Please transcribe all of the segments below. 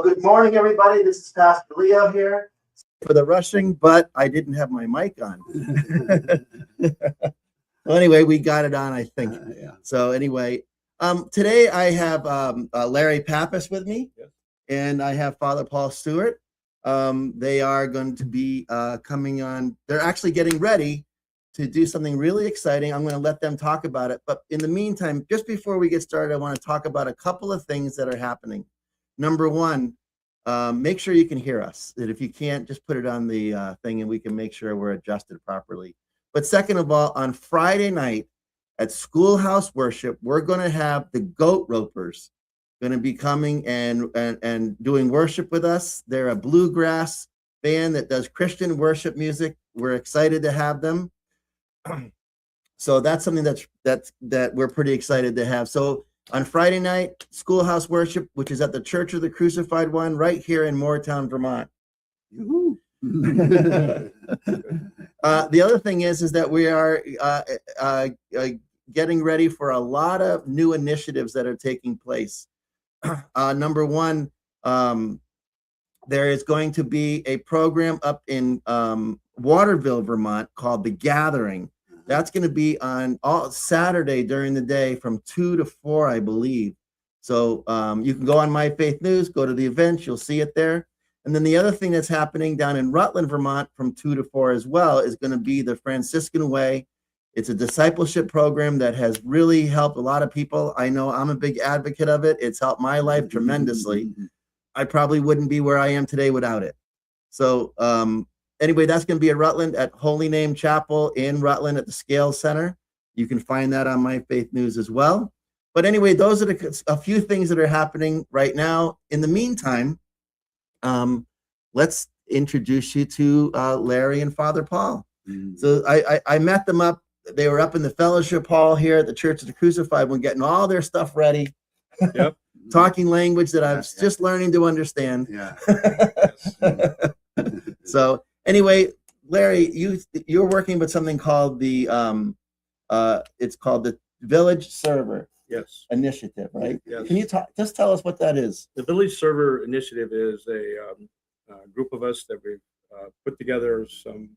Well, good morning, everybody. This is Pastor Leo here for the rushing, but I didn't have my mic on. Well, anyway, we got it on, I think. Yeah. So anyway, today I have Larry Pappas with me, and I have Father Paul Stewart. They are going to be coming on. They're actually getting ready to do something really exciting. I'm going to let them talk about it. But in the meantime, just before we get started, I want to talk about a couple of things that are happening. Number one, make sure you can hear us. That if you can't, just put it on the thing and we can make sure we're adjusted properly. But second of all, on Friday night at Schoolhouse Worship, we're going to have the Goat Ropers going to be coming and doing worship with us. They're a bluegrass band that does Christian worship music. We're excited to have them. So that's something that we're pretty excited to have. So on Friday night, Schoolhouse Worship, which is at the Church of the Crucified One, right here in Moortown, Vermont. The other thing is that we are getting ready for a lot of new initiatives that are taking place. Number one, there is going to be a program up in Waterville, Vermont, called The Gathering. That's going to be on all Saturday during the day from 2 to 4, I believe. So you can go on My Faith News, go to the events, you'll see it there. And then the other thing that's happening down in Rutland, Vermont, from 2 to 4 as well, is going to be the Franciscan Way. It's a discipleship program that has really helped a lot of people. I know I'm a big advocate of it. It's helped my life tremendously. I probably wouldn't be where I am today without it. So anyway, that's going to be at Rutland at Holy Name Chapel in Rutland at the Scales Center. You can find that on My Faith News as well. But anyway, those are a few things that are happening right now. In the meantime, let's introduce you to Larry and Father Paul. So I met them up. They were up in the fellowship hall here at the Church of the Crucified One, getting all their stuff ready. Yep. Talking language that I was just learning to understand. Yeah. So anyway, Larry, you're working with something called the it's called the VillageServer initiative, right? Yes. Can you just tell us what that is? The VillageServer initiative is a group of us that we've put together some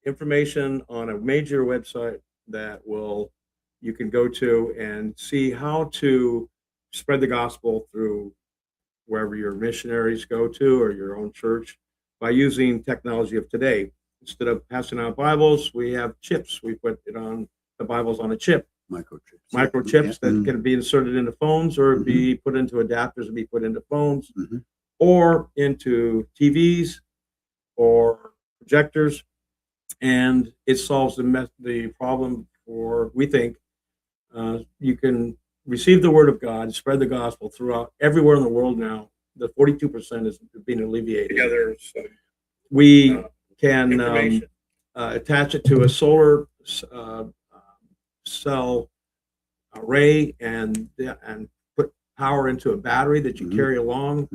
information on a major website that you can go to and see how to spread the gospel through wherever your missionaries go to or your own church by using technology of today. Instead of passing out Bibles, we have chips. We put it on the Bibles on a chip. Microchips that can be inserted into phones or be put into adapters and be put into phones or into TVs or projectors. And it solves the problem for, we think, you can receive the word of God, spread the gospel throughout everywhere in the world now. The 42% is being alleviated. Together, so we can attach it to a solar cell array and put power into a battery that you carry along.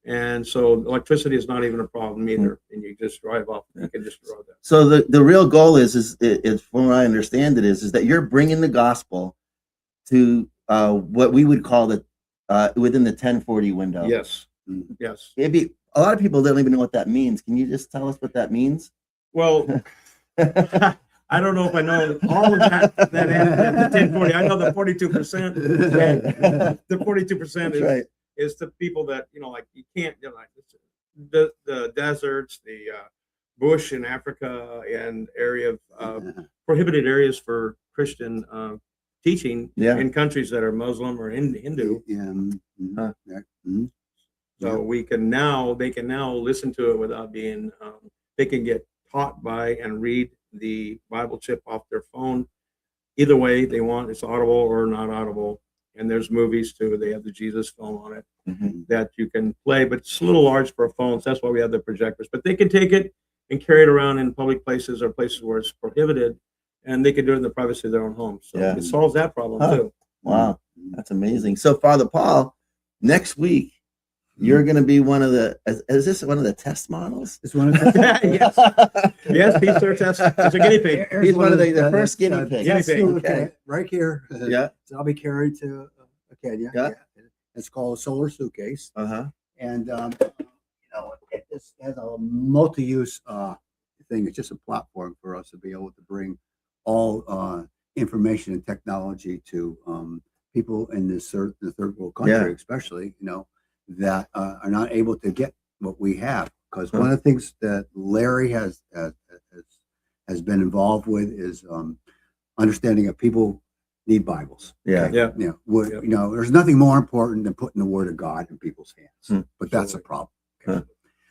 And so electricity is not even a problem either. And you just drive up. You can just drive that. So the real goal is from what I understand it is that you're bringing the gospel to what we would call within the 1040 window. Yes. Yes. Maybe a lot of people don't even know what that means. Can you just tell us what that means? Well, I don't know if I know all of that the 1040. I know the 42%. The 42% is the people that, like you can't, like the deserts, the bush in Africa and area of prohibited areas for Christian teaching in countries that are Muslim or Hindu. So they can now listen to it without being, they can get taught by and read the Bible chip off their phone. Either way they want, it's audible or not audible. And there's movies too. They have the Jesus film on it that you can play, but it's a little large for phones. That's why we have the projectors. But they can take it and carry it around in public places or places where it's prohibited, and they can do it in the privacy of their own home. So it solves that problem too. Wow, that's amazing. So Father Paul, next week you're going to be one of the. Is this one of the test models? It's one of the yes, he's our test. He's a guinea pig. He's one of the first guinea pigs. Okay. Right here. Yeah. So I'll be carried to Kenya. Yeah. It's called a solar suitcase, Uh-huh. and this has a multi-use thing. It's just a platform for us to be able to bring all information and technology to people in the third world country, especially that are not able to get what we have. Because one of the things that Larry has been involved with is understanding that people need Bibles. Yeah. Okay? There's nothing more important than putting the Word of God in people's hands. But that's a problem. Okay?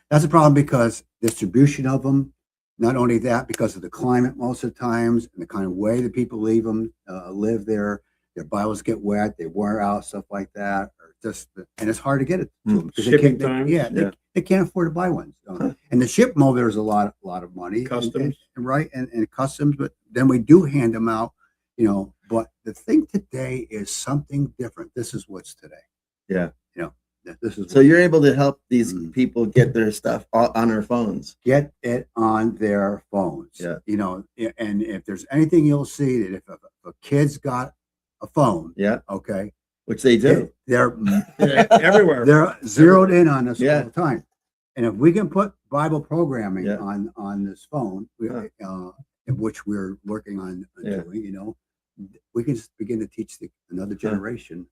That's a problem because distribution of them. Not only that, because of the climate most of the times and the kind of way that people live there, their Bibles get wet, they wear out, stuff like that, and it's hard to get it to them because Shipping times. They can't afford to buy ones. And the ship them over there's a lot of money, Customs, and customs. But then we do hand them out, But the thing today is something different. This is what's today. Yeah. This is So you're able to help these people get their stuff on their phones. Get it on their phones. Yeah. And if there's anything you'll see that if a kid's got a phone, okay, Which they do. They're everywhere. They're zeroed in on us Yeah. all the time. And if we can put Bible programming Yeah. on this phone, which we're working on doing, we can just begin to teach another generation.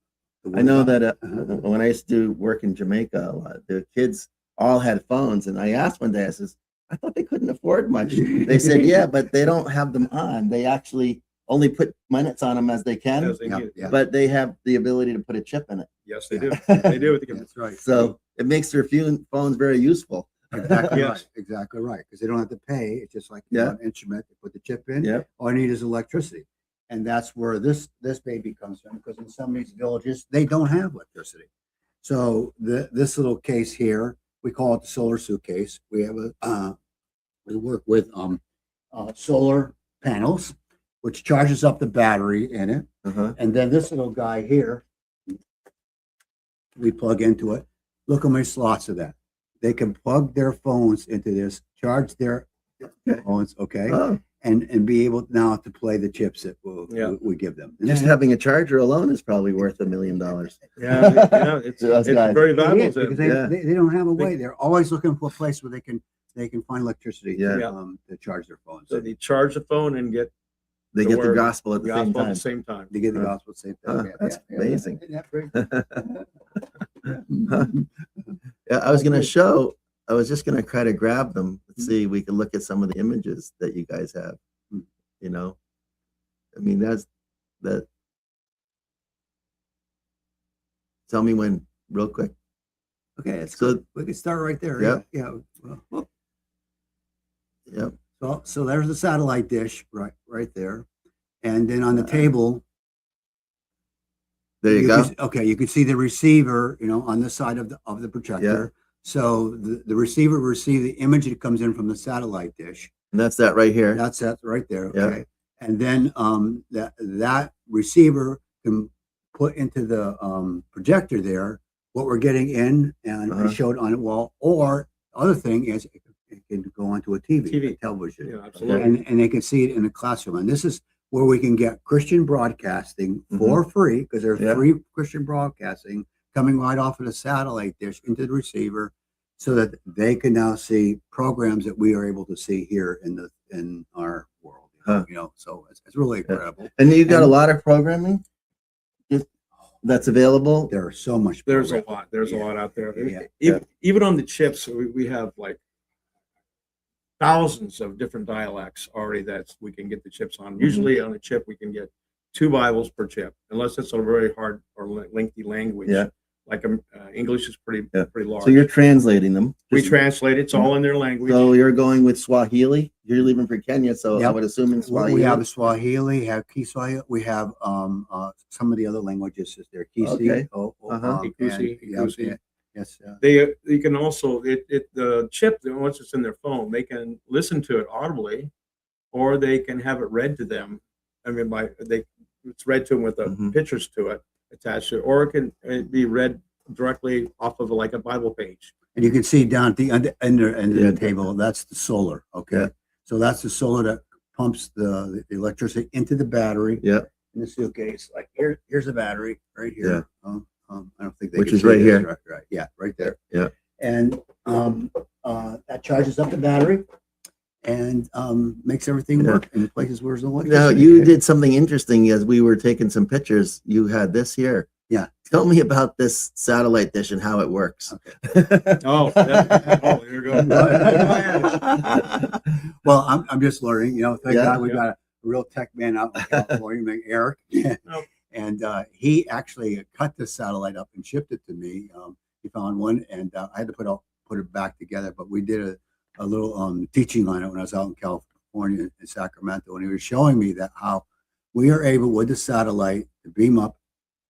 I know that when I used to do work in Jamaica, a lot, the kids all had phones, and I asked one day, I says, I thought they couldn't afford much. They said, yeah, but they don't have them on. They actually only put minutes on them as they can, As they need it. but they have the ability to put a chip in it. Yes, they do. They do. That's right. So it makes their phones very useful. Exactly Yes. right. Exactly right. Because they don't have to pay. It's just like Yeah. an instrument. They put the chip in. Yeah. All I need is electricity. And that's where this baby comes from, because in some of these villages, they don't have electricity. So this little case here, we call it the solar suitcase. We have we work with solar panels, which charges up the battery in it. Uh-huh. And then this little guy here, we plug into it. Look how many slots of that. They can plug their phones into this, charge their phones, okay? Oh, And be able now to play the chips that we give them. And just then- having a charger alone is probably worth $1 million. It's Those guys. very It valuable. is, because Yeah. they don't have a way. They're always looking for a place where they can find electricity Yeah. to charge their phones. So they charge the phone and get They The get the word, gospel at the same gospel at time. the same time. They get the Huh. gospel same Huh, thing. that's amazing. Isn't that great? Yeah, I was just gonna try to grab them. Let's see, we can look at some of the images that you guys have. I mean, that's that. Tell me when, real quick. Okay, it's So- good. We can start right there. Yep. Yeah. Well, Yep. so there's the satellite dish right there, and then on the table. There you go. You can see the receiver, on the side of the projector. So the receiver receives the image that comes in from the satellite dish. And that's that right here. That's that right there. Yeah. Okay. And then that receiver can put into the projector there what we're getting in and Uh-huh. show it on the wall. Or the other thing is it can go onto a TV. TV. A television. Yeah, absolutely. And they can see it in the classroom. And this is where we can get Christian broadcasting for free, because there's Yeah. free Christian broadcasting coming right off of the satellite dish into the receiver, so that they can now see programs that we are able to see here in our world. Huh. So it's really incredible. And you got a And- lot of programming that's available. There's so much. There's a program. lot. There's a Yeah. lot out there. Yeah. Even on the chips, we have like thousands of different dialects already that we can get the chips on. Usually on a chip, we can get 2 Bibles per chip, unless it's a very hard or lengthy language. Yeah. Like English is pretty large. So you're translating them. We translate it. It's all in their language. So you're going with Swahili. You're leaving for Kenya, so I Yep. would assume in Swahili. We have Swahili, have Kiswahili, we have some of the other languages is there. Kisi, Okay. and- Ikusi, yeah, Ikusi. yeah, yes. You can also the chip, once it's in their phone, they can listen to it audibly, or they can have it read to them. I mean, it's read to them with the Mhm. pictures to it attached to it, or it can be read directly off of like a Bible page. And you can see down at the end of Yeah. the table, that's the solar, okay? Yeah. So that's the solar that pumps the electricity into the battery. Yeah. In the suitcase, like here's the battery right here. I don't think they Which can is see right this, here. Right, yeah, right there. Yeah. And that charges up the battery and makes everything Yeah. work in places where there's no Now, electricity. you did something interesting as we were taking some pictures. You had this here. Yeah. Tell me about this satellite dish and how it works. Oh, here we go. Well, I'm just learning. Thank Yeah. God we got a real tech man out in California named Eric. And he actually cut the satellite up and shipped it to me. He found one, and I had to put it back together. But we did a little teaching on it when I was out in California in Sacramento, and he was showing me that how we are able with the satellite to beam up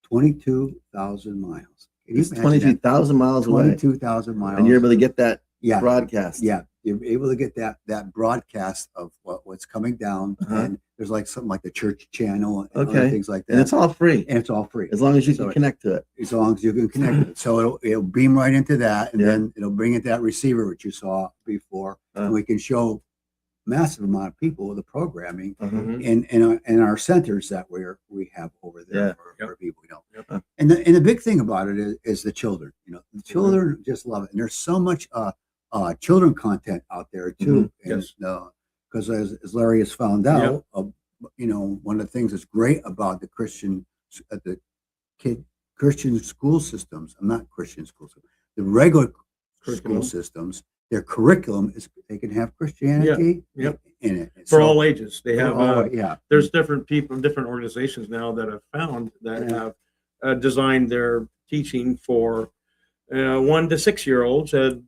22,000 miles. Can you It's imagine that? 22,000 miles away. 22,000 miles. And you're able to get that Yeah. broadcast. Yeah, you're able to get that broadcast of what's coming down, and there's like something like the church channel and other Okay. things like that. And it's all free. And it's all free As long as you So can connect to it. as long as you can connect it. So it'll beam right into that, and Yeah. then it'll bring it that receiver which you saw before, and we can show massive amount of people the programming Mhm. in our centers that we have over there Yeah. for people. Yep. And the big thing about it is the children. The children just love it, and there's so much children content out there too. Yes. And because as Larry has found out, one of the things that's great about the Christian school systems, not Christian school systems, the regular Curriculum. school systems, their curriculum is they can have Christianity Yep. in it. For So- all ages. They have, yeah. there's different people, different organizations now that have found that Yeah. have designed their teaching for 1 to 6-year-olds and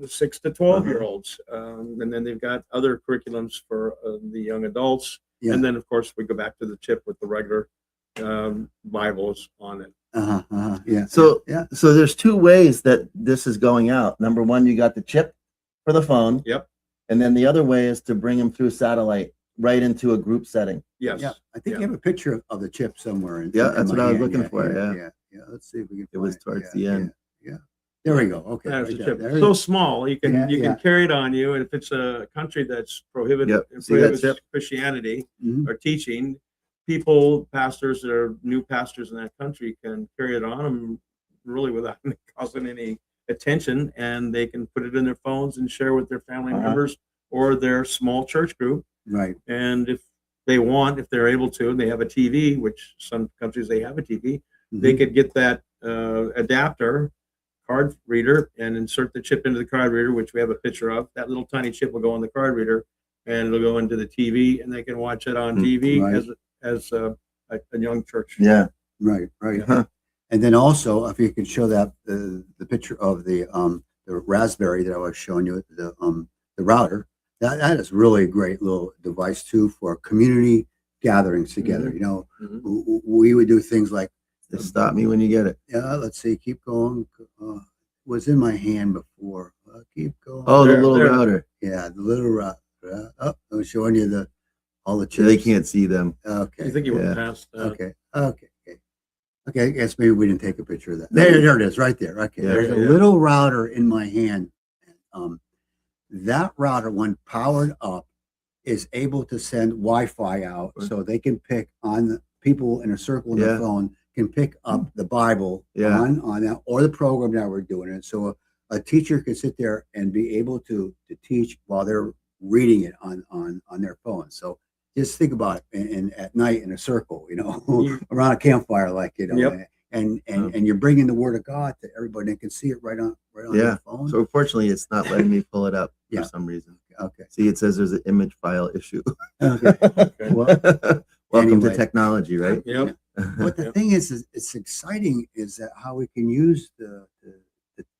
6 to 12-year-olds. And then they've got other curriculums for the young adults. Yeah. And then, of course, we go back to the chip with the regular Bibles on it. Yeah. So, yeah. so there's two ways that this is going out. Number one, you got the chip for the phone. Yep. And then the other way is to bring them through satellite right into a group setting. Yes. Yeah, I think you have a picture of the chip somewhere. In That's what my I was hand. looking for, yeah. Let's see if we can. It was find towards Yeah, the end. Yeah. There we go. Okay. There's right the there. chip. There it So is. small, you can Yeah. carry it on you, and if it's a country that's Yep. See that prohibits chip? Christianity Mhm. or teaching, pastors that are new pastors in that country can carry it on them really without causing any attention, and they can put it in their phones and share with their family members or their small church group. Right. And if they're able to, and they have a TV, which some countries they have a TV, they Mhm. could get that adapter card reader and insert the chip into the card reader, which we have a picture of. That little tiny chip will go on the card reader, and it'll go into the TV, and they can watch it on TV Right. as a young church. Yeah. Right. Right. Huh. And then also, if you can show that the picture of the Raspberry that I was showing you, the router, that is really a great little device too for community gatherings together. Mhm. We would do things like, Just stop me when you get it. let's see, keep going. Was in my hand before. Keep going. Oh, the There, little there. router. Yeah, the little router. I'm showing you all the So they chips. can't see them. Okay. I think you Yeah. went past that. Okay. I guess maybe we didn't take a picture of that. There it is, right there. Okay, Yeah. there's a Yeah. little router in my hand. That router, when powered up, is able to send Wi-Fi out, so they can pick on the people in a circle on Yeah. the phone can pick up the Bible Yeah. on that or the program that we're doing it. So a teacher can sit there and be able to teach while they're reading it on their phone. So just think about it in at night in a circle, around a campfire, Yep. and you're bringing the word of God to everybody and can see it right on Yeah. their phone. So fortunately, it's not letting me pull it up Yeah. for some reason. Okay. See, it says there's an image file issue. Okay. Well, Welcome to Anyway. technology, right? Yep. But the thing is it's exciting is that how we can use the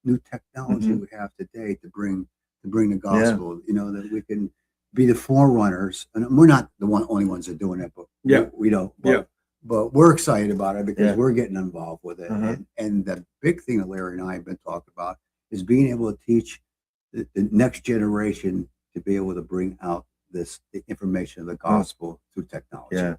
new technology Mm-hmm. we have today to bring the gospel. That we can be the forerunners, and we're not the only ones that are doing it, but Yeah. we don't. Yeah. But we're excited about it because Yeah. we're getting involved with it. Uh-huh. And the big thing that Larry and I have been talking about is being able to teach the next generation to be able to bring out the information of the gospel through technology. Yeah.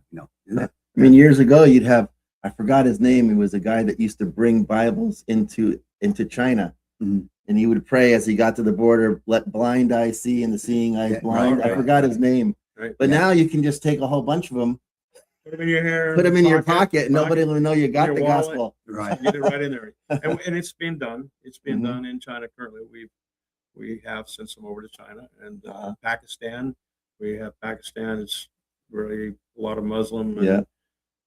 Isn't it? I mean, years ago, you'd have, I forgot his name. He was a guy that used to bring Bibles into China. Mhm. And he would pray as he got to the border, let blind eyes see and the seeing eyes Yeah, blind. right, I forgot his name. Right. But Yeah. now you can just take a whole bunch of them Put them in your hair. put them in your pocket, and nobody will know you got your the wallet. gospel. Right. Get it right in there. And it's been done. It's been Mhm. done in China currently. We have sent some over to China and Uh-huh. Pakistan. We have Pakistan. It's really a lot of Muslim. And Yeah.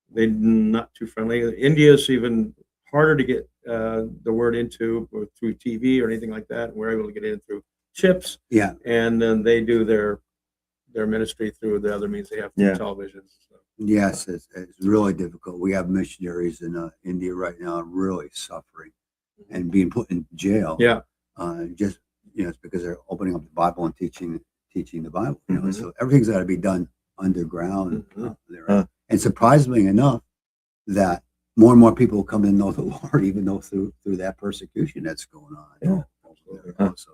they're not too friendly. India is even harder to get the word into through TV or anything like that. We're able to get in through chips, Yeah. and then they do their ministry through the other means they have through Yeah. television. So, Yes, it's really difficult. We have missionaries in India right now really suffering and being put in jail. yeah, Just it's because they're opening up the Bible and teaching the Bible. Mhm. So everything's got to be done underground Mhm. there. Huh. And surprisingly enough, that more and more people come in and know the Lord, even though through that persecution that's going on. Yeah. There Huh. also,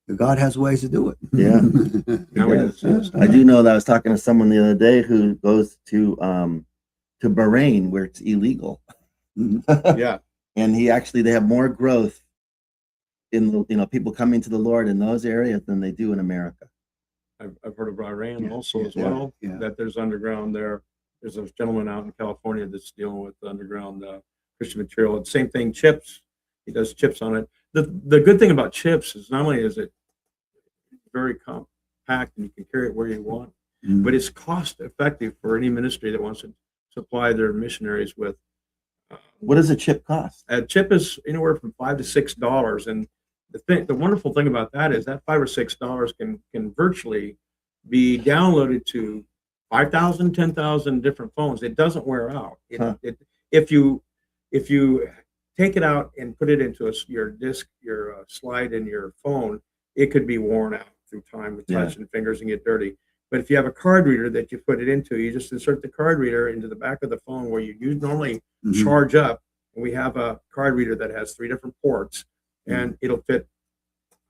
yeah. God has ways to do it. Yeah. now we Yes. just I do know that I was talking to someone the other day who goes to Bahrain where it's illegal. yeah. And they have more growth in people coming to the Lord in those areas than they do in America. I've heard of Iran Yeah, also yeah, as well. yeah. That there's underground there. There's a gentleman out in California that's dealing with underground Christian material. And same thing, chips. He does chips on it. The good thing about chips is not only is it very compact and you can carry it where you want, Mhm. but it's cost effective for any ministry that wants to supply their missionaries with. What does a chip cost? A chip is anywhere from $5 to $6, and the wonderful thing about that is that $5 or $6 can virtually be downloaded to 5,000, 10,000 different phones. It doesn't wear out. Huh. If you take it out and put it into your disk, your slide in your phone, it could be worn out through time with touch and fingers and get dirty. But if you have a card reader that you put it into, you just insert the card reader into the back of the phone where you normally Mhm. charge up. And we have a card reader that has 3 different ports, and it'll fit.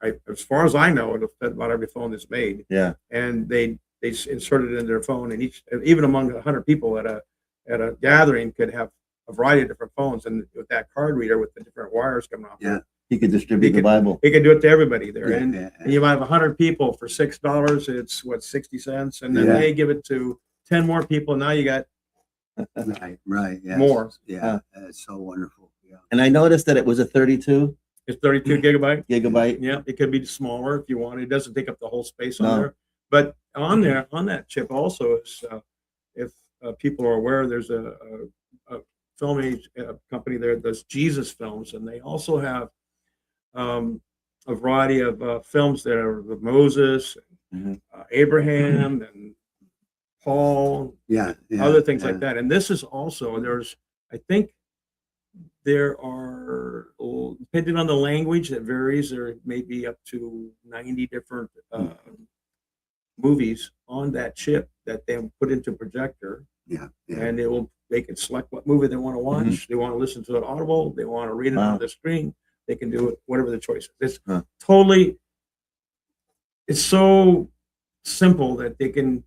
As far as I know, it'll fit about every phone that's made. Yeah. And they insert it in their phone, and even among 100 people at a gathering could have a variety of different phones, and with that card reader with the different wires coming off, Yeah. He could distribute the Bible. he can do it to everybody there. Yeah, and, yeah, and you might have 100 people for $6. It's 60 cents, and then Yeah. they give it to 10 more people. Now you got Right. Yes. More. Yeah. It's so wonderful. Yeah. And I noticed that it was a 32 it's 32 gigabyte. gigabyte. Yeah, it could be smaller if you want. It doesn't take up the whole space on No. there. But on that chip also is, if people are aware, there's a film company there that does Jesus films, and they also have a variety of films that are of Moses, Mhm. Abraham, and Paul, Yeah. other things yeah. like that. And this is also I think there are, depending on the language, that varies. There may be up to 90 different movies on that chip that they put into a projector, Yeah. Yeah. and they can select what movie they want to watch. Mhm. They want to listen to it audible. They want to read it Wow. on the screen. They can do it, whatever the choice is. Huh. It's so simple that they can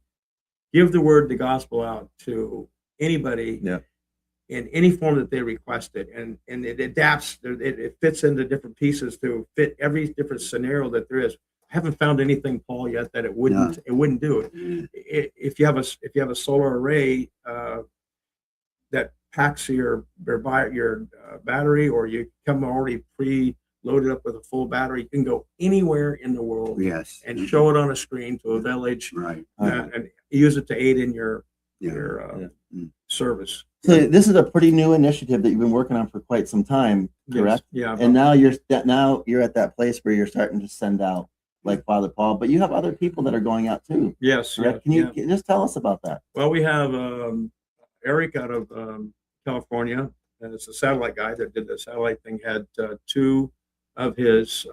give the gospel out to anybody Yeah. in any form that they request it, and it adapts. It fits into different pieces to fit every different scenario that there is. I haven't found anything, Paul, yet that it wouldn't do it. If you have a solar array that packs your battery, or you come already pre-loaded up with a full battery, you can go anywhere in the world Yes. and show it on a screen to a village, Right. and use it to aid in your Yeah. service. So this is a pretty new initiative that you've been working on for quite some time, correct? Yes. Yeah. And now you're at that place where you're starting to send out, like Father Paul, but you have other people that are going out too, Yes. correct? Can you just tell us about that? Well, we have Eric out of California, and it's a satellite guy that did the satellite thing. Had 2 of his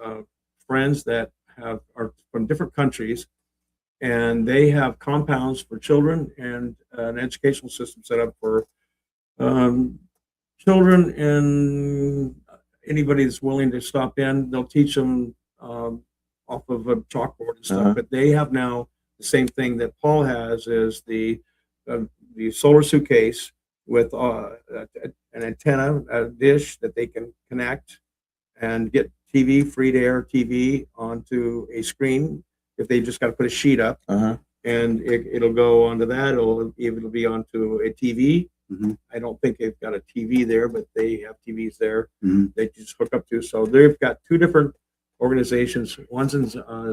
friends that are from different countries, and they have compounds for children and an educational system set up for children, and anybody that's willing to stop in. They'll teach them off of a chalkboard and stuff. Uh-huh. But they have now the same thing that Paul has, is the solar suitcase with an antenna, a dish that they can connect and get free to air TV onto a screen if they just got to put a sheet up. Uh-huh. and it'll go onto that. It'll be onto a TV. Mhm. I don't think they've got a TV there, but they have TVs there. Mhm. They just hook up to. So they've got two different organizations. One's in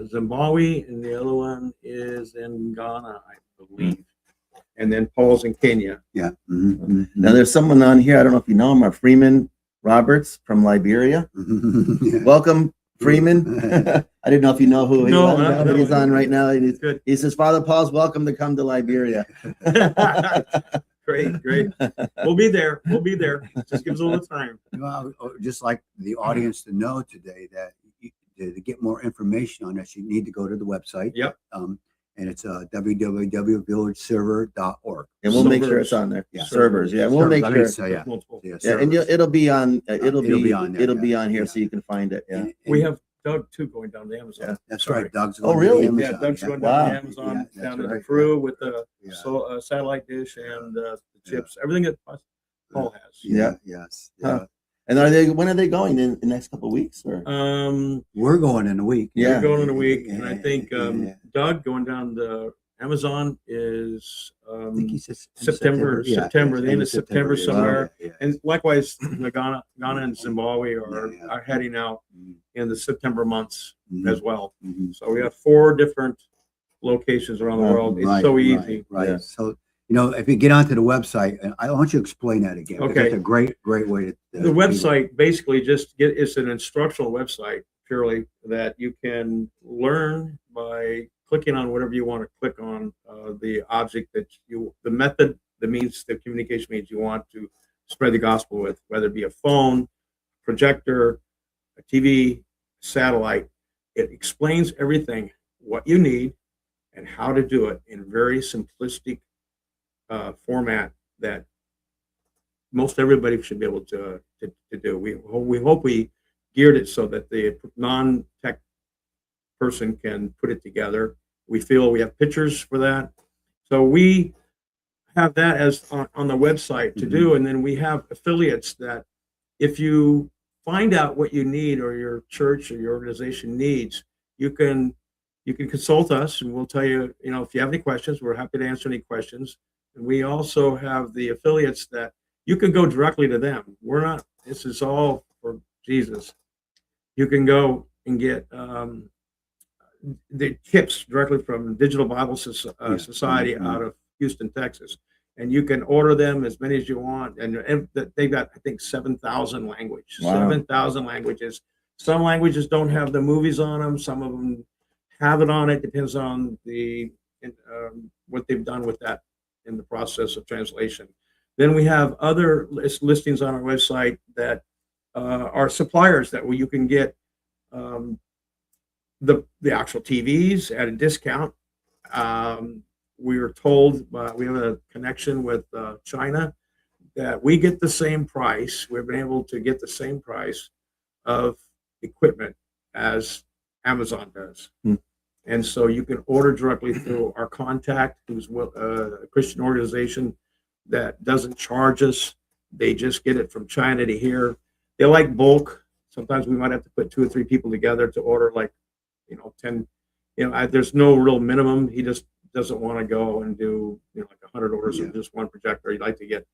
Zimbabwe, and the other one is in Ghana, I believe. And then Paul's in Kenya. Yeah. Mhm. Now there's someone on here. I don't know if you know him, Freeman Roberts from Liberia. Mhm. Yeah. Welcome, Freeman. I didn't know if you know who he No, was, no, but he's no. on right now. Good. He says, Father Paul's welcome to come to Liberia. Great. We'll be there. Just give us a little time. Well, just like the audience to know today that to get more information on this, you need to go to the website. Yep. And it's www.villageserver.org. And we'll make sure it's on there. Yeah. Servers. Yeah, we'll make sure. Yeah. Multiple. Yeah, Yeah, and servers. it'll be on. It'll be on there, It'll yeah. be on here, Yeah. so you can find it. Yeah. And- We and have Doug too going down to Amazon. Yeah. That's Sorry. right. Doug's Oh, going to really? Amazon. Yeah, Doug's going Wow. down to Amazon, Yeah, that's down to the right. crew with the Yeah. satellite dish and the chips, everything that Paul has. Yeah. Yes. Huh. Yeah. And when are they going? In the next couple of weeks? Or We're going in a week. Yeah. We're going in a week, and I think Yeah. Doug going down to Amazon is I think he says September, Yeah, the end end of September yeah. somewhere. Yeah. And likewise, Ghana and Zimbabwe Yeah. are heading out in the September months Mhm. as well. Mhm. So we have 4 different locations around the world. It's so easy. Right. Yeah. So, if you get onto the website, and I want you to explain that again. because Okay. It's a great way to. The website basically it's an instructional website purely that you can learn by clicking on whatever you want to click on, the object the method, the communication means you want to spread the gospel with, whether it be a phone, projector, a TV, satellite. It explains everything, what you need, and how to do it in very simplistic format that most everybody should be able to do. We hope we geared it so that the non-tech person can put it together. We feel we have pictures for that. So we have that as on the website to do. And then we have affiliates that if you find out what you need or your church or your organization needs, you can consult us and we'll tell you, if you have any questions, we're happy to answer any questions. And we also have the affiliates that you can go directly to them. This is all for Jesus. You can go and get the tips directly from Digital Bible Society out of Houston, Texas. And you can order them as many as you want. And they've got, I think, 7,000 languages. Wow. 7,000 languages. Some languages don't have the movies on them. Some of them have it on it. Depends on what they've done with that in the process of translation. Then we have other listings on our website that are suppliers that you can get the actual TVs at a discount. We were told we have a connection with China that we get the same price. We've been able to get the same price of equipment as Amazon does. And so you can order directly through our contact, who's a Christian organization that doesn't charge us. They just get it from China to here. They like bulk. Sometimes we might have to put 2 or 3 people together to order 10. There's no real minimum. He just doesn't want to go and do 100 orders of just one projector. He'd like to get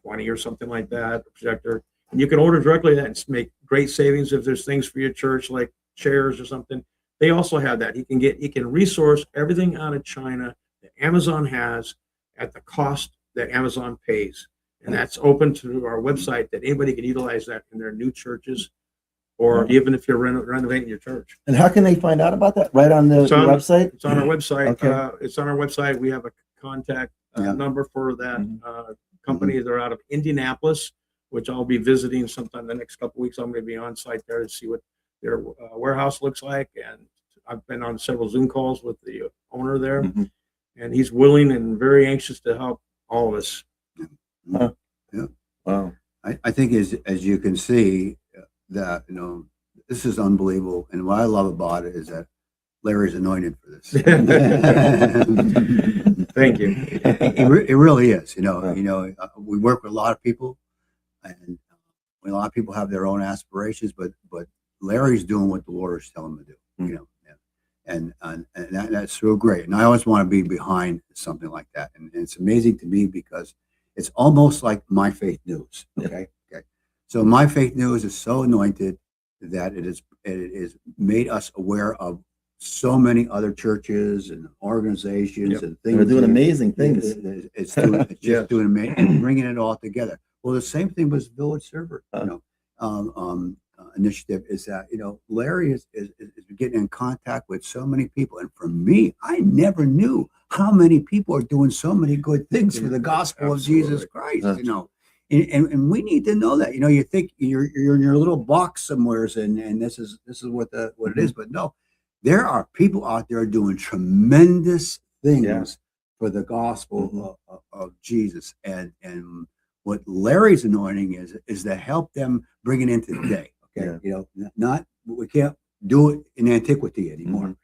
20 or something like that, a projector. And you can order directly that and make great savings if there's things for your church like chairs or something. They also have that. He can resource everything out of China that Amazon has at the cost that Amazon pays. And that's open to our website that anybody can utilize that in their new churches or even if you're renovating your church. And how can they find out about that? Right on the website? It's on our website. Okay. It's on our website. We have a contact number for that company. They're out of Indianapolis, which I'll be visiting sometime the next couple of weeks. I'm going to be on site there to see what their warehouse looks like. And I've been on several Zoom calls with the owner there, and he's willing and very anxious to help all of us. Huh. Yeah. Wow. I think as you can see that, this is unbelievable. And what I love about it is that Larry's anointed for this. Thank you. It really is, we work with a lot of people and a lot of people have their own aspirations, but Larry's doing what the Lord is telling him to do, that's real great. And I always want to be behind something like that. And it's amazing to me because it's almost like My Faith News. Okay. Okay. So My Faith News is so anointed that it is made us aware of so many other churches and organizations and things. They're doing amazing things. It's just doing amazing and bringing it all together. Well, the same thing was VillageServer, initiative is that, Larry is getting in contact with so many people. And for me, I never knew how many people are doing so many good things for the gospel of Jesus Christ, And we need to know that. You think you're in your little box somewheres and this is what it is, but no, there are people out there doing tremendous things for the gospel of Jesus. And what Larry's anointing is to help them bring it into today. Okay, we can't do it in antiquity anymore.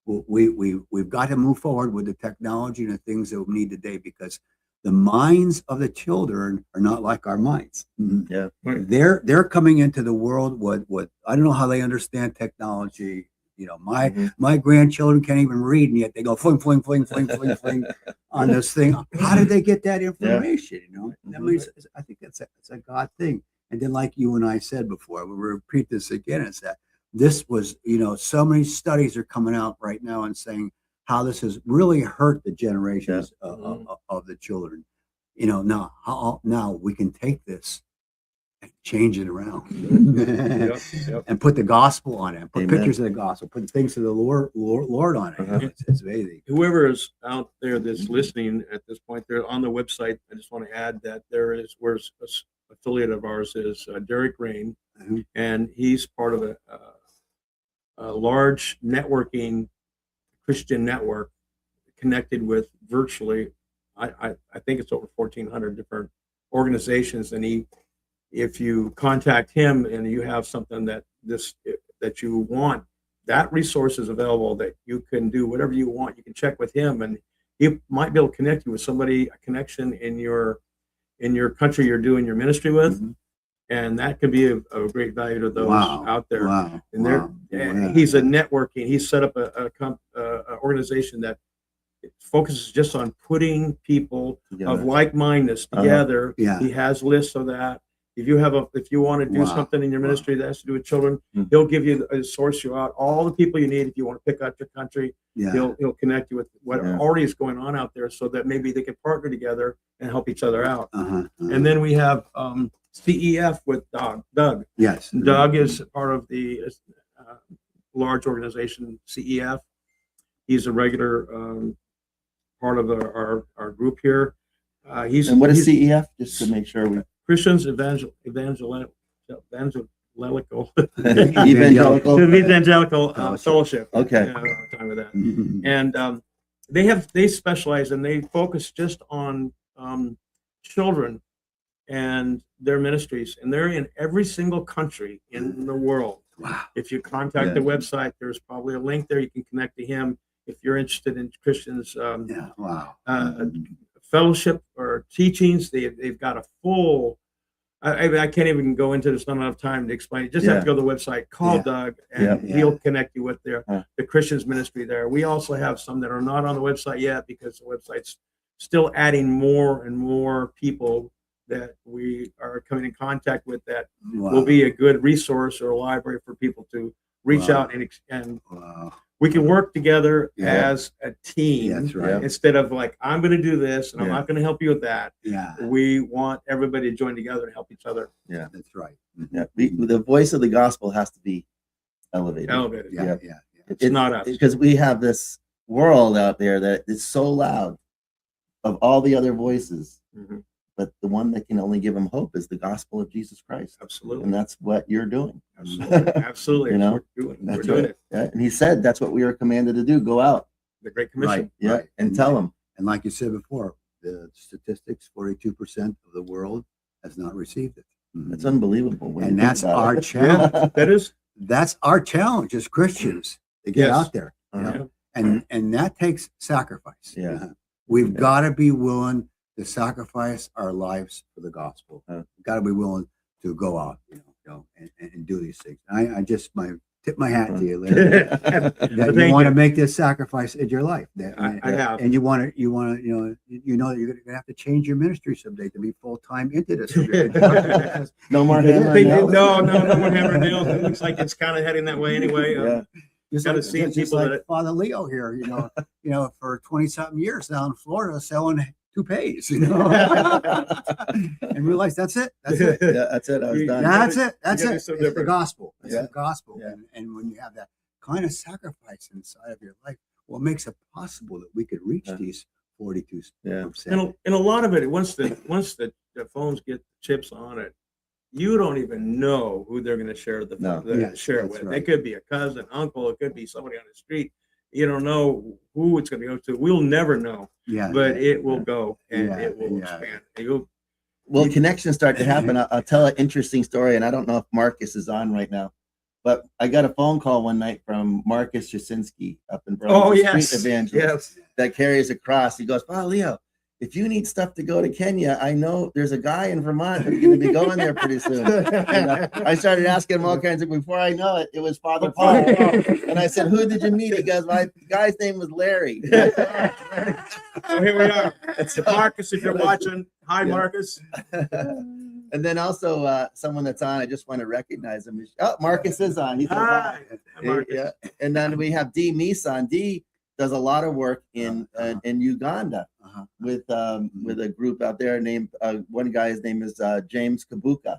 We've got to move forward with the technology and the things that we need today, because the minds of the children are not like our minds. Yeah, they're coming into the world. What I don't know how they understand technology. My grandchildren can't even read, and yet they go fling, fling, fling, fling, fling, fling on this thing. How did they get that information? That means, I think it's a God thing. And then, like you and I said before, we'll repeat this again, is that this was, so many studies are coming out right now and saying how this has really hurt the generations of the children. Now we can take this and change it around and put the gospel on it, put pictures of the gospel, put things of the Lord on it. It's amazing. Whoever is out there that's listening at this point, they're on the website. I just want to add that we're affiliate of ours is Derek Rain, and he's part of a large networking Christian network connected with virtually, I think it's over 1,400 different organizations. And if you contact him and you have something that you want, that resource is available, that you can do whatever you want. You can check with him, and he might be able to connect you with somebody, a connection in your country you're doing your ministry with, and that could be a great value to those out there. And he's a networking. He's set up a organization that focuses just on putting people of like-mindedness together. He has lists of that. If you want to do something in your ministry that has to do with children, he'll give you source you out all the people you need. If you want to pick out your country, he'll connect you with what already is going on out there, so that maybe they can partner together and help each other out. And then we have CEF with Doug. Yes, Doug is part of the large organization CEF. He's a regular part of our group here. And what is CEF? Just to make sure we Christians Evangelical Fellowship. Okay. Time with that. And they specialize, and they focus just on children and their ministries, and they're in every single country in the world. Wow. If you contact the website, there's probably a link there. You can connect to him if you're interested in Christians fellowship or teachings. They've got a full, I can't even go into this, not enough time to explain it. Just have to go to the website, call Doug, and he'll connect you with the Christians ministry there. We also have some that are not on the website yet, because the website's still adding more and more people that we are coming in contact with that will be a good resource or a library for people to reach out and we can work together as a team. That's right. Instead of like, I'm going to do this and I'm not going to help you with that. We want everybody to join together and help each other. That's right. The voice of the gospel has to be elevated. It's not us, because we have this world out there that is so loud of all the other voices, but the one that can only give them hope is the gospel of Jesus Christ. Absolutely. And that's what you're doing. Absolutely. We're doing it. And he said that's what we are commanded to do. Go out. The Great Commission. And tell them. And like you said before, the statistics, 42% of the world has not received it. It's unbelievable. And that's our challenge. That's our challenge as Christians, to get out there. And that takes sacrifice. We've got to be willing to sacrifice our lives for the gospel. We've got to be willing to go out, and do these things. My tip my hat to you, Larry. That you Thank want to you. make this sacrifice in your life. I have. And you want to, that you're going to have to change your ministry someday to be full time into this. No more Yeah. hammer They- and no, nails? no more hammer and nails. It looks like it's kind of heading that way anyway. Yeah. Just Gotta like, see just people like that- Father Leo here, for 20 something years down in Florida selling toupees, and realize that's it. That's it. Yeah, that's it. I was You- done. Yeah. That's it. That's gotta it. be It's so the different. gospel. It's Yeah. the gospel. Yeah. And when you have that kind of sacrifice inside of your life, what makes it possible that we could reach Yeah. these 42 Yeah. And a lot of it, once the phones get chips on it, you don't even know who they're going to share No. Yes, share it that's with. right. It could be a cousin, uncle. It could be somebody on the street. You don't know who it's going to go to. We'll never know, Yeah. but it will go and Yeah, it will yeah. expand. You'll, Well, connections start to happen. I'll tell an interesting story, and I don't know if Marcus is on right now, but I got a phone call one night from Marcus Jasinski up in Brooklyn. oh He's a yes, street evangelist yes. that carries a cross. He goes, "Wow, Leo, if you need stuff to go to Kenya, I know there's a guy in Vermont who's going to be going there pretty soon." And I started asking him all kinds of. Before I know it, it was Father Paul, and I said, "Who did you meet?" He goes, "My guy's name was Larry." So here we are. So- Marcus, if you're watching, hi Yeah. Marcus. And then also someone that's on, I just want to recognize him. Oh, Marcus is on. He says Hi, hi. Marcus. Yeah. And then we have D Misan. D does a lot of work in Uganda Uh-huh. with a group out there named one guy's name is James Kabuka,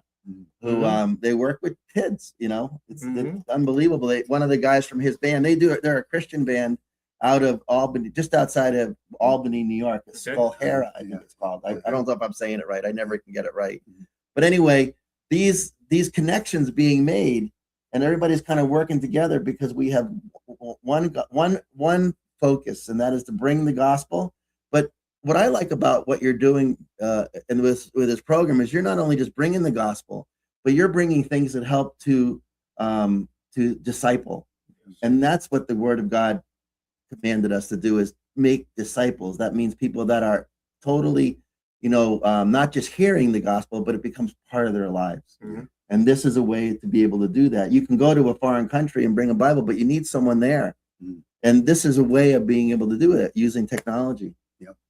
who they work with kids. It's unbelievable. One of the guys from his band, they're a Christian band out of Albany, just outside of Albany, New York. It's Okay. called Hera, I think it's called. I don't know if I'm saying it right. I never can get it right. Mhm. But anyway, these connections being made, and everybody's kind of working together because we have one focus, and that is to bring the gospel. But what I like about what you're doing and with this program is you're not only just bringing the gospel, but you're bringing things that help to disciple, and that's what the Word of God commanded us to do, is make disciples. That means people that are totally, not just hearing the gospel, but it becomes part of their lives. Mhm. And this is a way to be able to do that. You can go to a foreign country and bring a Bible, but you need someone there. Mm. And this is a way of being able to do it using technology.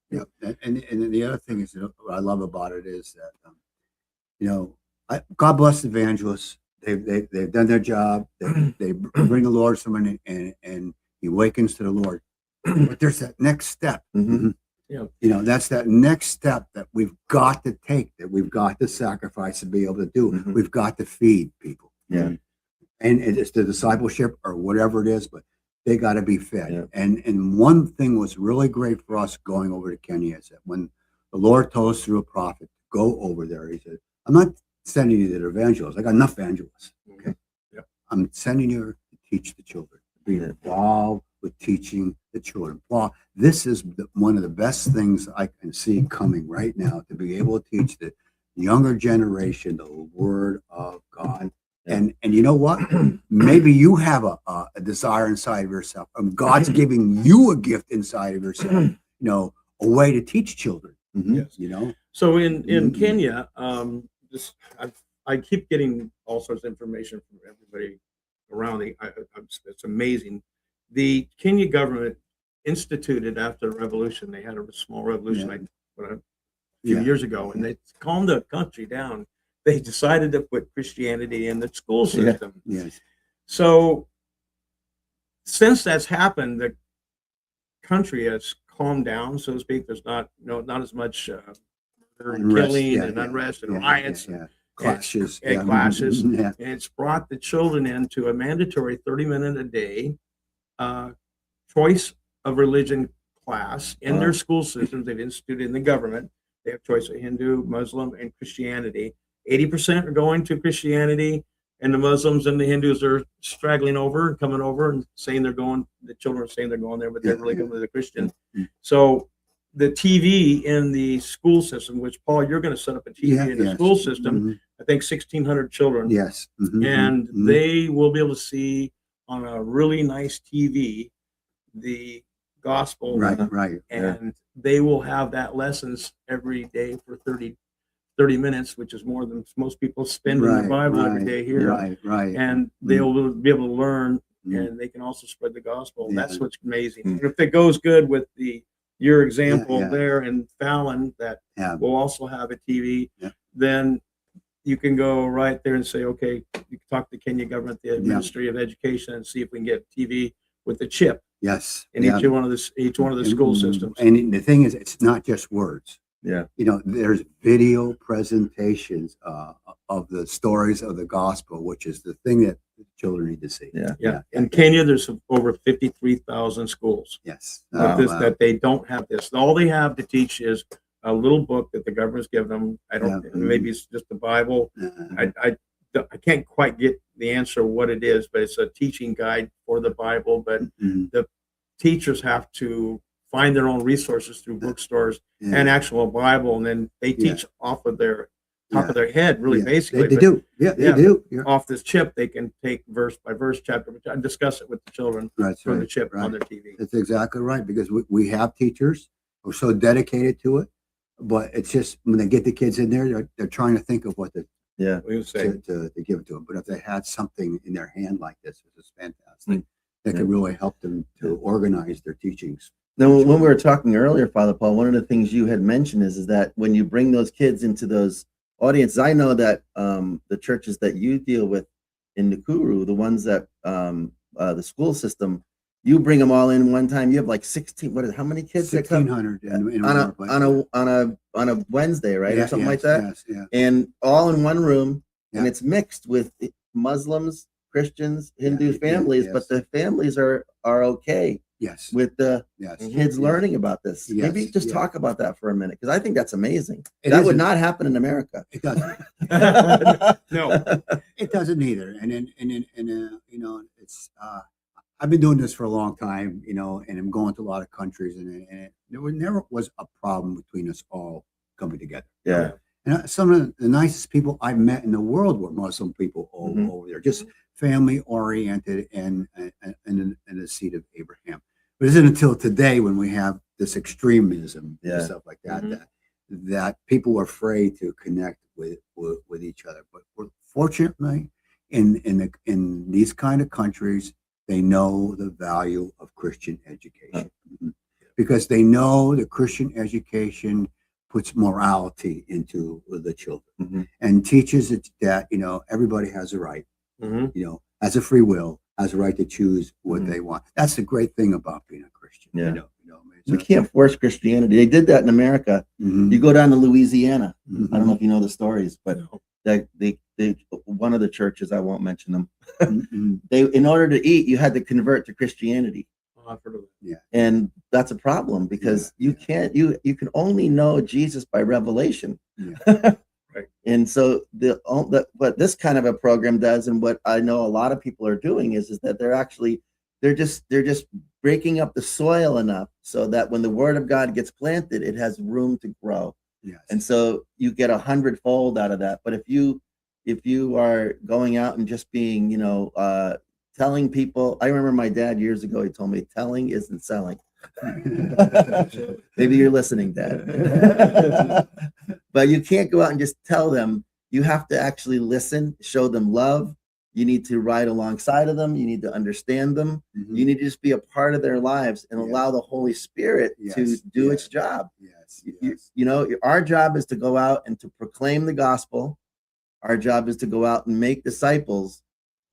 Yeah, and the other thing is, what I love about it is that God bless evangelists. They've done their job. They bring the Lord to someone, and he awakens to the Lord. But there's that next step. Mhm. Yeah. That's that next step that we've got to take, that we've got to sacrifice to be able to do. Mhm. We've got to feed people. Yeah. And it's the discipleship or whatever it is, but they got to be fed. Yeah. And one thing was really great for us going over to Kenya is that when the Lord told us through a prophet, go over there, he said, I'm not sending you to the evangelists. I got enough evangelists. Okay. Yep. I'm sending you to teach the children, be involved with teaching the children. Paul, this is one of the best things I can see coming right now, to be able to teach the younger generation the Word of God. Yeah. And you know what? Maybe you have a desire inside of yourself. God's giving you a gift inside of yourself, a way to teach children, Mhm. Yes. So in Mhm. Kenya, I keep getting all sorts of information from everybody around. It's amazing. The Kenya government instituted after the revolution. They had a small revolution a few Yeah. years ago, and they calmed the country down. They decided to put Christianity in the school system. Yes. So since that's happened, the country has calmed down, so to speak. There's not as much murder and Unrest, killing yeah, and yeah, unrest and yeah, riots. yeah. Clashes. and clashes. Yeah. And it's brought the children into a mandatory 30-minute a day choice of religion class in their Wow. school systems. They've instituted in the government. They have choice of Hindu, Muslim, and Christianity. 80% are going to Christianity, and the Muslims and the Hindus are straggling over and coming over and saying they're going. The children are saying they're going there, but they're Yeah, really yeah. going to the Christian. Mhm. So the TV in the school system, which Paul, you're going to set up a TV in the Yes. school system. Mhm. I think 1,600 children, Yes. Mhm. and Mhm. they will be able to see on a really nice TV the gospel, Right. and they will have that lessons every day for 30 30 minutes, which is more than most people spend in the Bible every day here. Right. And they'll be able to learn, Mm. and they can also spread the gospel. Yeah. That's what's amazing. Mm. If it goes good with your example Yeah. there and Fallon, that Yeah. will also have a TV, Yeah. then you can go right there and say, okay, you can talk to Kenya government, the Ministry of Education, and see if we can get TV with the chip Yes. in Yeah. each one of the school systems. And the thing is, it's not just words. Yeah. There's video presentations of the stories of the gospel, which is the thing that the children need to see. Yeah. In Kenya, there's over 53,000 schools Yes. that they don't have this. All they have to teach is a little book that the government's given them. I don't. Yeah. Maybe it's just the Bible. Uh, I can't quite get the answer what it is, but it's a teaching guide for the Bible. But mhm. the teachers have to find their own resources through bookstores Yeah. and actual Bible, and then they teach off of their top of their head, really, Yeah. basically. They But do. Yeah, they Yeah. do. Yeah. off this chip, they can take verse by verse, chapter by chapter, and discuss it with the children That's from the right. chip right. on their TV. That's exactly right, because we have teachers who are so dedicated to it, but it's just when they get the kids in there, they're trying to think of what to We would say, to give it to them. But if they had something in their hand like this, which is fantastic, that could really help them to organize their teachings. Now, when we were talking earlier, Father Paul, one of the things you had mentioned is that when you bring those kids into those audiences, I know that the churches that you deal with in Nakuru, the ones that the school system, you bring them all in one time. You have like 16. How many kids that come 1,600 in one place. on a Wednesday, right, Yeah, or something like yes, that, Yes, yeah. and all in one room, and Yeah. it's mixed with Muslims, Christians, Hindu Yeah, yeah, families, yes. but the families are okay Yes. with the Yes. kids learning about this. Yes, Maybe just yeah. talk about that for a minute, because I think that's amazing. It That would isn't. not happen in America. It doesn't. no, It doesn't either. And it's I've been doing this for a long time, and I'm going to a lot of countries, and there never was a problem between us all coming together. Yeah. And some of the nicest people I've met in the world were Muslim people Mhm. over there, just family oriented and the seed of Abraham. But it isn't until today when we have this extremism Yeah. and stuff like that, Mhm. that people are afraid to connect with each other. But fortunately, in these kind of countries, they know the value of Christian education. Mhm. Because they know that Christian education puts morality into the children Mhm. and teaches it that everybody has a right, Mhm. has a free will, has a right to choose what Mhm. they want. That's the great thing about being a Christian. Yeah. It's We can't force Christianity. They did that in America. Mhm. You go down to Louisiana. Mhm. I don't know if you know the stories, but No. that they one of the churches, I won't mention them. Mhm. They, in order to eat, you had to convert to Christianity. Oh, I've heard of it. And that's a problem, because Yeah, you can't, you can only know Jesus by revelation. Yeah. Right. And so what this kind of a program does, and what I know a lot of people are doing, is that they're just breaking up the soil enough so that when the word of God gets planted, it has room to grow. Yes. And so you get 100-fold out of that. But if you are going out and just being, telling people, I remember my dad years ago, he told me, telling isn't selling. Maybe you're listening, Dad. But you can't go out and just tell them. You have to actually listen, show them love. You need to ride alongside of them. You need to understand them. Mhm. You need to just be a part of their lives and Yes. allow the Holy Spirit to Yes, do yes. its job. Yes. Yes. Our job is to go out and to proclaim the gospel. Our job is to go out and make disciples,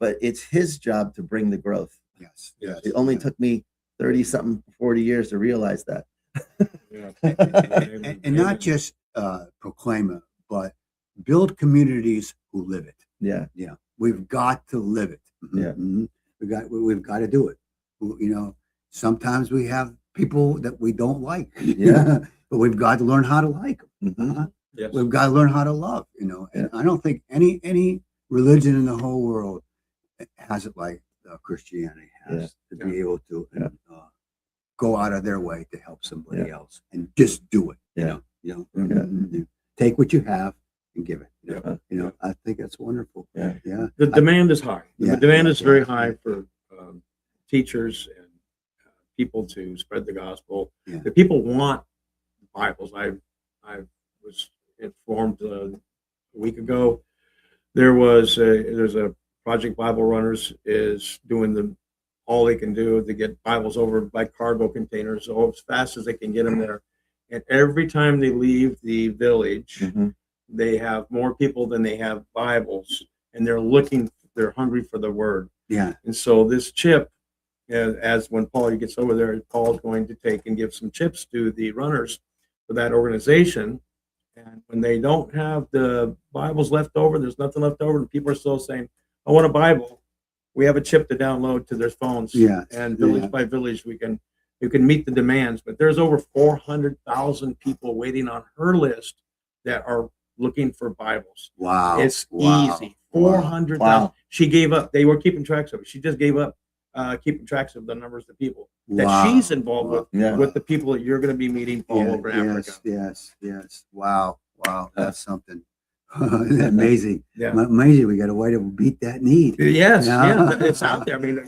but it's his job to bring the growth. Yes. Yes. It only took me 30-something, 40 years to realize that. Yeah. And not just proclaim it, but build communities who live it. Yeah. Yeah, we've got to live it. Yeah. Mhm. We've got to do it. Sometimes we have people that we don't like. Yeah. But we've got to learn how to like them. Mhm. Yes. We've got to learn how to love. And I don't think any religion in the whole world has it like Christianity has, to be able to Yeah. go out of their way to help somebody Yeah. else and just do it. Yeah. Take what you have and give it. Yeah. I think that's wonderful. Yeah. Yeah. The demand is high. Yeah, The demand yeah, is very yeah, high yeah. for teachers and people to spread the gospel. Yeah. The people want Bibles. I was informed a week ago. There's a Project Bible Runners is doing all they can do to get Bibles over by cargo containers as fast as they can get them there. And every time they leave the village, they have more people than they have Bibles, and they're hungry for the word. Yeah. And so this chip, as when Paul gets over there, Paul's going to take and give some chips to the runners for that organization. And when they don't have the Bibles left over, there's nothing left over, and people are still saying, I want a Bible. We have a chip to download to their phones. Yeah. And village by village, you can meet the demands. But there's over 400,000 people waiting on her list that are looking for Bibles. Wow. It's Wow. easy. 400,000. Wow. She gave up. They were keeping tracks of it. She just gave up keeping tracks of the numbers of people that Wow. she's involved with, Yeah. with the people that you're going to be meeting all over Africa. Yes. Wow. That's something. Amazing. Yeah. Amazing. We got a way to beat that need. Yes, Yeah. yeah, it's out there. I mean,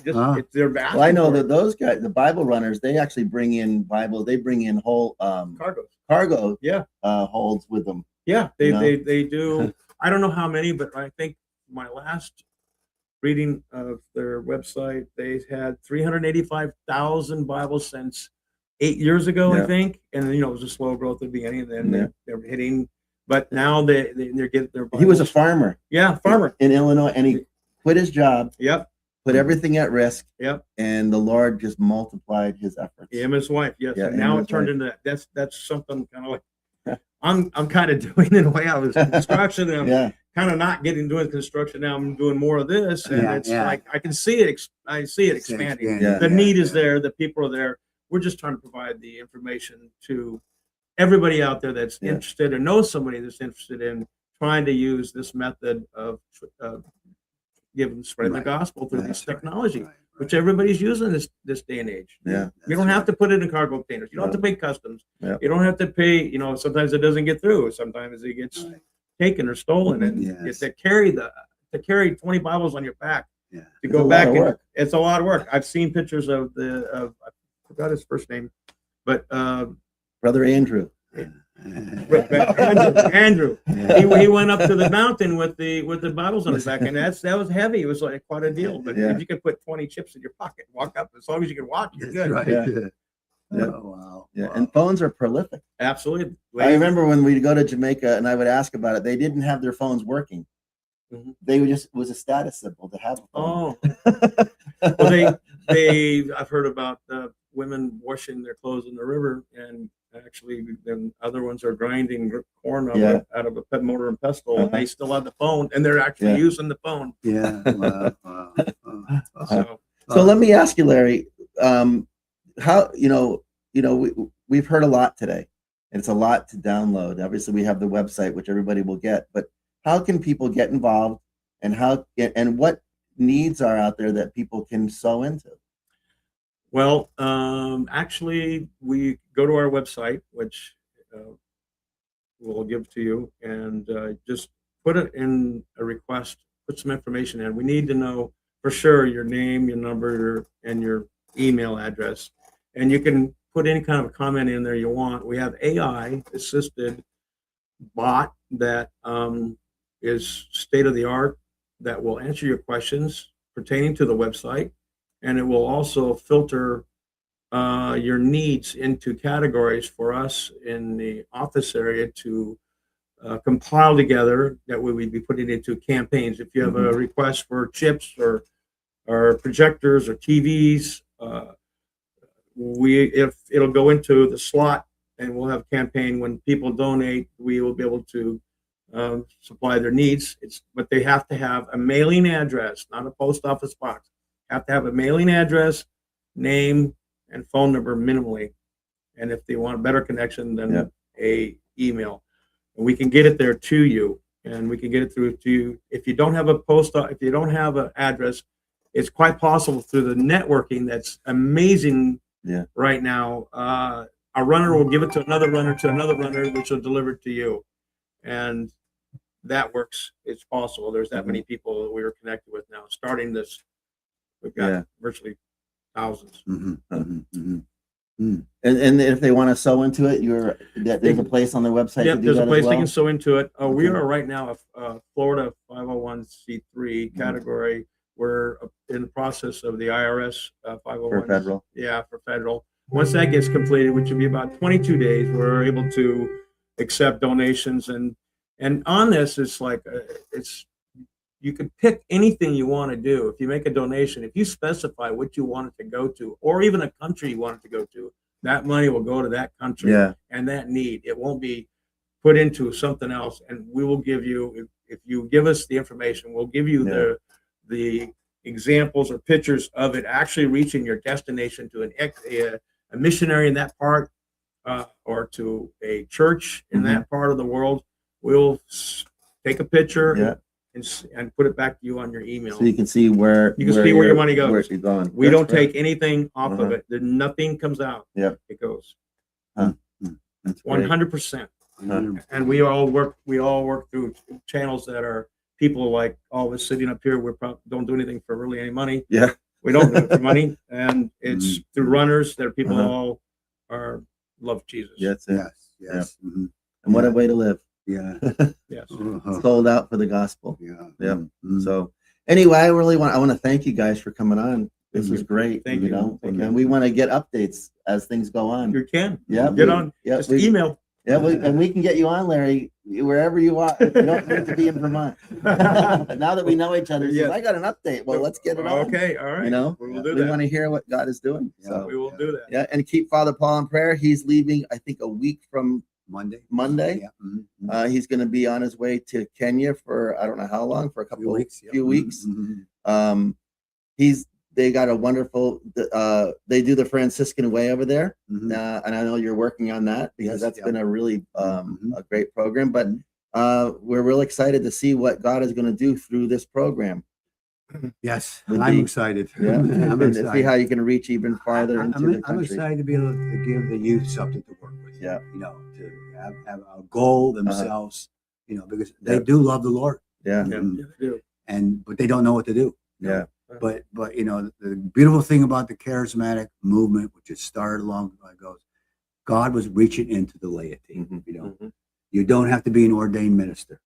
they're back. Well, I know that those guys, the Bible runners, they actually bring in Bibles. They bring in whole cargoes. cargo Yeah, holds with them. yeah, You know? they do. I don't know how many, but I think my last reading of their website, they had 385,000 Bibles since 8 years ago, Yeah. I think. And it was a slow growth at the beginning, and then Yeah. they're hitting. But now they're getting their Bibles. He was a farmer farmer. in Illinois, and he quit his job, Yep, put everything at risk, yep. and the Lord just multiplied his efforts. Him and his wife, yes. Yeah, And now him it and his turned wife. into that. That's something kind of like I'm kind of doing in a way. I was in construction, and I'm Yeah, kind of not doing construction now. I'm doing more of this, and it's Yeah. like I can see it. I see it expanding. Yeah. The need is there. The people are there. We're just trying to provide the information to everybody out there that's Yeah. interested or knows somebody that's interested in trying to use this method of spreading the Right. gospel through this That's right. technology, Right. which everybody's using this day and age. yeah, You don't have to put it in cargo containers. You don't have to pay customs. Yeah. You don't have to pay. Sometimes it doesn't get through. Sometimes it gets Right. taken or stolen. And Yes. to carry 20 Bibles on your back Yeah. to It's go a lot back of and work. it's a lot of work. I've seen pictures of I forgot his first name, but Brother Andrew. Andrew. Yeah. He went up to the mountain with the Bibles on his back, and that was heavy. It was like quite a deal. But Yeah. if you could put 20 chips in your pocket, walk up, as long as you can walk, you're That's good. right. Yeah. Yeah. Yeah. Oh, wow. Yeah, Wow. and phones are prolific. Absolutely. I remember when we'd go to Jamaica and I would ask about it. They didn't have their phones working. Mhm. They would just, it was a status symbol to have a phone. Oh, well, I've heard about women washing their clothes in the river, and actually, then other ones are grinding corn Yeah. out of a mortar and pestle, and Uh-huh. they still have the phone, and they're actually Yeah. using the phone. Yeah. Wow. So, So let me ask you, Larry, how we've heard a lot today, and it's a lot to download. Obviously, we have the website, which everybody will get, but how can people get involved, and what needs are out there that people can sow into? well, actually, we go to our website, which we'll give to you, and just put it in a request, put some information in. We need to know for sure your name, your number, and your email address. And you can put any kind of comment in there you want. We have AI assisted bot that is state of the art, that will answer your questions pertaining to the website, and it will also filter your needs into categories for us in the office area to compile together. That way we'd be putting it into campaigns. If you have a request for chips or projectors or TVs, if it'll go into the slot, and we'll have a campaign. When people donate, we will be able to supply their needs. But they have to have a mailing address, not a post office box. Have to have a mailing address, name, and phone number minimally. And if they want a better connection, then a email. And we can get it there to you, and we can get it through to you. If you don't have if you don't have an address, it's quite possible through the networking that's amazing right now. A runner will give it to another runner, which will deliver it to you. And that works. It's possible. There's that many people that we are connected with now. Starting this, we've got virtually thousands. And if they want to sew into it, there's a place on their website. Yep, to do there's a that place as they well? can sew into it. We Okay. are right now a Florida 501c3 category. We're in the process of the IRS 501. For federal. Yeah, for federal. Once that gets completed, which will be about 22 days, we're able to accept donations. And on this, it's like you can pick anything you want to do. If you make a donation, if you specify what you want it to go to, or even a country you want it to go to, that money will go to that country and that need. It won't be put into something else. And we will give you, if you give us the information, we'll give you the examples or pictures of it actually reaching your destination to a missionary in that part, or to a church in that part of the world. We'll take a picture and put it back to you on your email. So you can see where your money goes. Where it's going. We That's don't great. take anything off of it. Nothing comes out. Yep. It goes That's great. 100%. And we all work through channels that are people like all of us sitting up here. We don't do anything for really any money. Yeah. We don't do it for money, and it's through runners that people all love Jesus. Yes. Yes. And what a way to live. Yeah. Yes. Sold out for the gospel. Yeah. Yep. So anyway, I want to thank you guys for coming on. This was great. Thank you. Know, Thank and we want to get updates as things go on. You can. Yeah. Get on. Yeah. Just email. Yeah, and we can get you on, Larry, wherever you are. You don't have to be in Vermont. Now that we know each other, Yes. I got an update. Well, let's get it on. Okay, all right. You know, we will do we that. want to hear what God is doing. So We will do that. yeah, and keep Father Paul in prayer. He's leaving, I think, a week from Monday. Yeah. He's going to be on his way to Kenya for I don't know how long, for a couple few weeks. They got a wonderful. They do the Franciscan way over there, and I know you're working on that because that's been a really a great program. But we're real excited to see what God is going to do through this program. Yes, Would I'm be- excited. Yeah, I'm and to see excited. how you can reach even farther into the I'm country. excited to be able to give the youth something to work with. Yeah. To have a goal themselves. Because they do love the Lord. Yeah, Yeah, they do. But they don't know what to do. yeah, But the beautiful thing about the charismatic movement, which has started long ago, God was reaching into the laity. You don't have to be an ordained minister.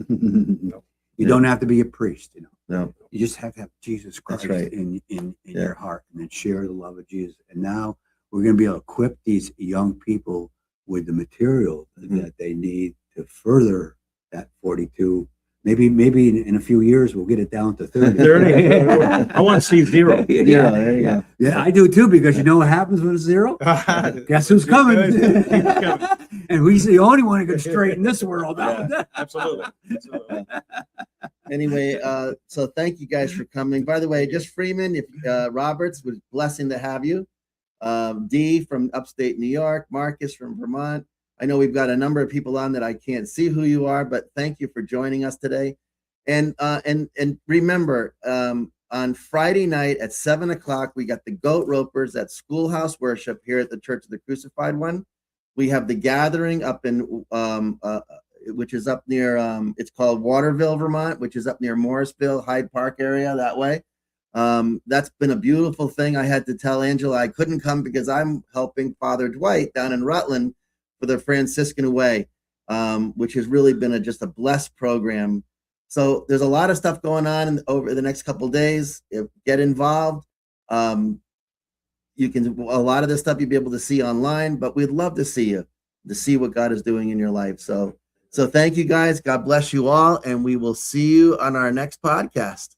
You don't have to be a priest. No. You just have to have Jesus Christ right. in your heart, and then share the love of Jesus. And now we're going to be able to equip these young people with the material that they need to further that 42. Maybe in a few years we'll get it down to 30. I want to see 0. Yeah, there you go. Yeah, I do too, because you know what happens when it's 0? Guess who's coming? And we're the only one who can straighten this world out. Absolutely. Anyway, so thank you guys for coming. By the way, just Freeman, if Roberts, was blessing to have you. Dee from upstate New York, Marcus from Vermont. I know we've got a number of people on that I can't see who you are, but thank you for joining us today. And remember, on Friday night at 7:00, we got the Goat Ropers at Schoolhouse Worship here at the Church of the Crucified One. We have the gathering up in which is up near it's called Waterville, Vermont, which is up near Morrisville, Hyde Park area that way. That's been a beautiful thing. I had to tell Angela I couldn't come because I'm helping Father Dwight down in Rutland for the Franciscan Way, which has really been just a blessed program. So there's a lot of stuff going on over the next couple of days. Get involved. You can, a lot of this stuff you'll be able to see online, but we'd love to see you, to see what God is doing in your life. So thank you guys. God bless you all. And we will see you on our next podcast.